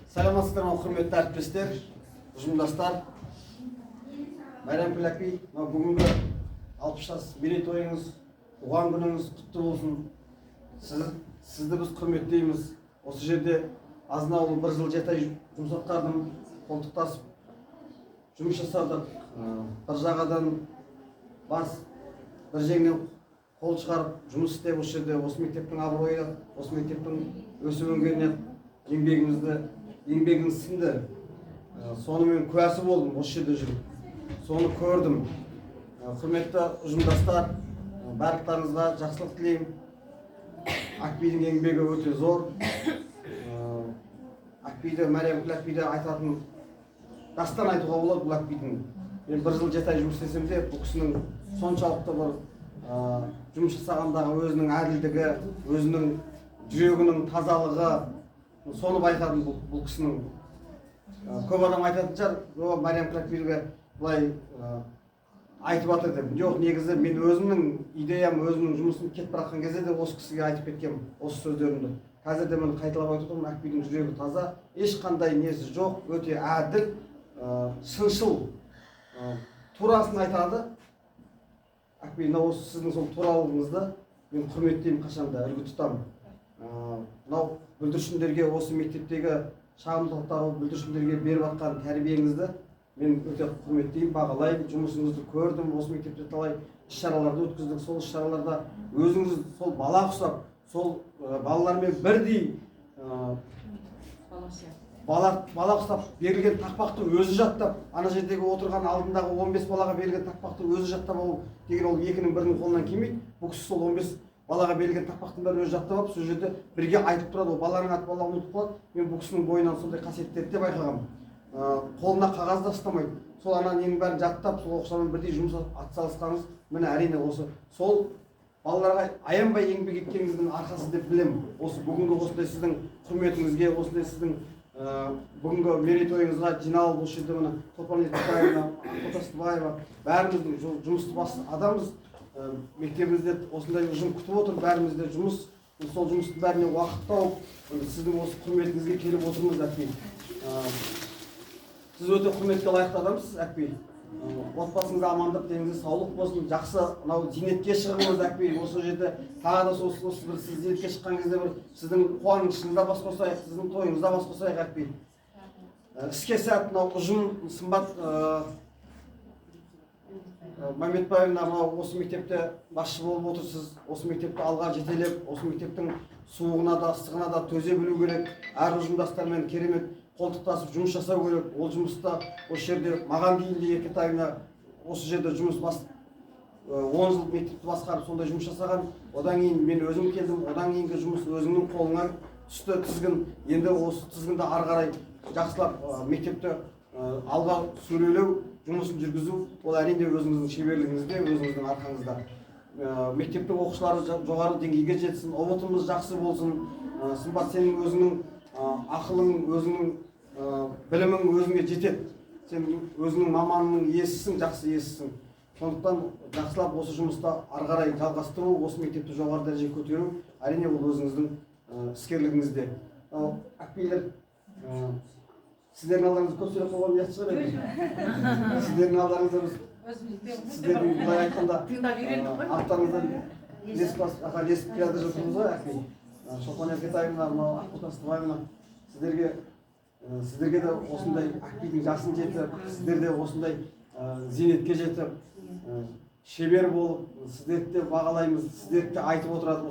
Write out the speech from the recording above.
Саламатсыздар ма, құрметті әріптестер, ұжымдастар. Майрамкүл әпкей, бүгінгі 60 жас мерейтойыңыз, туған күніңіз құтты болсын. Сізді біз құрметтейміз. Осы жерде азын-аулы бір жыл 7 ай жұмыс атқардым, қолтықтасып жұмыс жасадық. Bir жағадан бас, бір жеңнен қол шығарып жұмыс істеп, осы жерде осы мектептің абыройы, осы мектептің өсіп-өнгеніне еңбегіңіз сіңді. Сонымен куәсі болдым, осы жерде жүріп. Соны көрдім. Құрметті ұжымдастар, барлықтарыңызға жақсылық тілеймін. Акбидің еңбегі өте зор. Майрамкүл әпкейді айтатын дастан айтуға болады бұл әпкейдің. Мен бір жыл 7 ай жұмыс істесем де, бұл кісінің соншалықты бір жұмыс жасағандағы өзінің әділдігі, өзінің жүрегінің тазалығы, соны байқадым бұл кісінің. Көп адам айтатын шығар, Майрамкүл әпкейге былай айтып жатыр деп. Жоқ, негізі мен өзімнің идеям, өзімнің жұмысым кетіп бара кезде де осы кісіге айтып кеткем осы сөздерімді. Қазір де мен қайталап айтып отырмын, әпкейдің жүрегі таза, ешқандай несі жоқ, өте әділ, шыншыл, турасын айтады. Әпкей, осы сіздің сол туралығыңызды мен құрметтеймін, қашанда үлгі тұтамын. Мынау бүлдіршіндерге, осы мектептегі шағымдылықтағы бүлдіршіндерге беріп жатқан тәрбиеңізді мен өте құрметтеймін, бағалаймын. Жұмысыңызды көрдім, осы мектепте талай іс-шараларды өткіздік. Сол іс-шараларда өзіңіз сол бала құсап, сол балалармен бірдей бала құсап берілген тақпақты өзі жаттап, ана жердегі отырған алдындағы 15 балаға берілген тақпақты өзі жаттап алу деген ол екінің бірінің қолынан келмейді. Бұл кісі сол 15 балаға берілген тақпақтың бәрін өзі жаттап алып, сол жерде бірге айтып тұрады, ол баланың аты бала ұмытып қалады. Мен бұл кісінің бойынан сондай қасиеттерді де байқағам. Қолына қағаз да ұстамайды. Сол ана ненің бәрін жаттап, сол оқушылармен бірдей жұмыс атсалысқаныңыз, міне әрине осы сол балаларға аянбай еңбек еткеніңіздің арқасы деп білемін. Осы бүгінгі осындай сіздің құрметіңізге, осындай сіздің бүгінгі мерейтойыңызға жиналып осы жерде міне Шолпан Ертебаева, Қотастыбаева, бәріміздің жұмысты басы адамбыз. Мектебімізде осындай ұжым күтіп отыр, бәрімізде жұмыс, сол жұмыстың бәріне уақыт тауып, сіздің осы құрметіңізге келіп отырмыз, әпкей. Сіз өте құрметке лайықты адамсыз, әпкей. Отбасыңызда амандық, деніңізде саулық болсын, жақсы зейнетке шығыңыз, әпкей. Осы жерде тағы да осы бір сіз зейнетке шыққан кезде бір сіздің қуанышыңызда бас қосайық, сіздің тойыңызда бас қосайық, әпкей. Іске сәт ұжым сымбат Мәметбаевна осы мектепте басшы болып отырсыз. Осы мектепті алға жетелеп, осы мектептің суығына да, ыстығына да төзе білу керек. Әр ұжымдастармен керемет қолтықтасып жұмыс жасау керек. Ол жұмыста осы жерде маған дейін де Еркетайына осы жерде жұмыс 10 жыл мектепті басқарып сондай жұмыс жасаған. Одан кейін мен өзім келдім. Одан кейінгі жұмыс өзіңнің қолыңа түсті тізгін. Енді осы тізгінді ары қарай жақсылап мектепті алға сөйлеу, жұмысын жүргізу, ол әрине өзіңіздің шеберлігіңізде, өзіңіздің арқаңызда. Мектептің оқушылары жоғары деңгейге жетсін, ұбытымыз жақсы болсын. Сымбат, сенің өзіңнің ақылың, өзіңнің білімің өзіңе жетеді. Сен өзіңнің маманның иесісің, жақсы иесісің. Сондықтан жақсылап осы жұмыста ары қарай жалғастыру, осы мектепті жоғары дәрежеге көтеру, әрине ол өзіңіздің іскерлігіңізде. Әпкейлер, сіздердің алдарыңызда көп сөйлеп қойған ұят шығар еді. Сіздердің алдарыңызда біз сіздердің былай айтқанда аттарыңыздан лесіп келе жатырмыз ғой, әпкей. Шолпан Еркетаевна, Қотастыбаевна, сіздерге де осындай әпкейдің жасын жетіп, сіздер де осындай зейнетке жетіп, шебер болып, сіздерді де бағалаймыз, сіздерді де айтып отырады.